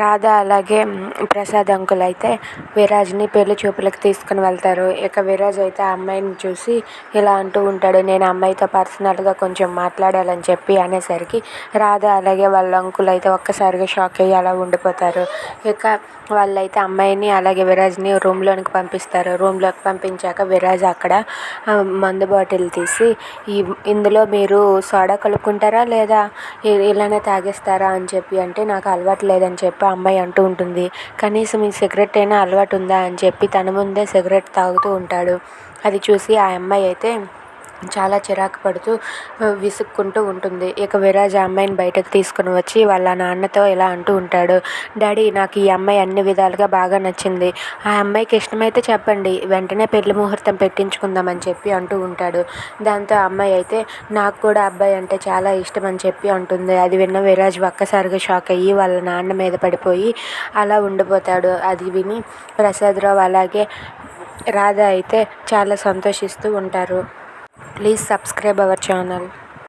రాధ అలాగే ప్రసాద్ అంకుల్ అయితే విరాజ్ని పెళ్లి చూపులకు తీసుకుని వెళ్తారు. ఇక విరాజ్ అయితే ఆ అమ్మాయిని చూసి ఇలా అంటూ ఉంటాడు, నేను అమ్మాయితో పర్సనల్గా కొంచెం మాట్లాడాలని చెప్పి అనేసరికి రాధ అలాగే వాళ్ళ అంకుల్ అయితే ఒక్కసారిగా షాక్ అయ్యి అలా ఉండిపోతారు. ఇక వాళ్ళైతే అమ్మాయిని అలాగే విరాజ్ని రూమ్లోనికి పంపిస్తారు. రూమ్లోకి పంపించాక విరాజ్ అక్కడ మందు బాటిల్ తీసి ఇందులో మీరు సోడా కలుపుకుంటారా లేదా ఇలానే తాగేస్తారా అని చెప్పి అంటే, నాకు అలవాటు లేదని చెప్పి ఆ అమ్మాయి అంటూ ఉంటుంది. కనీసం ఈ సిగరెట్ అయినా అలవాటు ఉందా అని చెప్పి తన ముందే సిగరెట్ తాగుతూ ఉంటాడు. అది చూసి ఆ అమ్మాయి అయితే చాలా చిరాకు పడుతూ విసుక్కుంటూ ఉంటుంది. ఇక విరాజ్ ఆ అమ్మాయిని బయటకు తీసుకుని వచ్చి వాళ్ళ నాన్నతో ఇలా అంటూ ఉంటాడు, డాడీ నాకు ఈ అమ్మాయి అన్ని విధాలుగా బాగా నచ్చింది, ఆ అమ్మాయికి ఇష్టమైతే చెప్పండి, వెంటనే పెళ్లి ముహూర్తం పెట్టించుకుందామని చెప్పి అంటూ ఉంటాడు. దాంతో ఆ అమ్మాయి అయితే నాకు కూడా అబ్బాయి అంటే చాలా ఇష్టం అని చెప్పి అంటుంది. అది విన్న విరాజ్ ఒక్కసారిగా షాక్ అయ్యి వాళ్ళ నాన్న మీద పడిపోయి అలా ఉండిపోతాడు. అది విని ప్రసాదరావు అలాగే రాధ అయితే చాలా సంతోషిస్తూ ఉంటారు. Please subscribe our channel.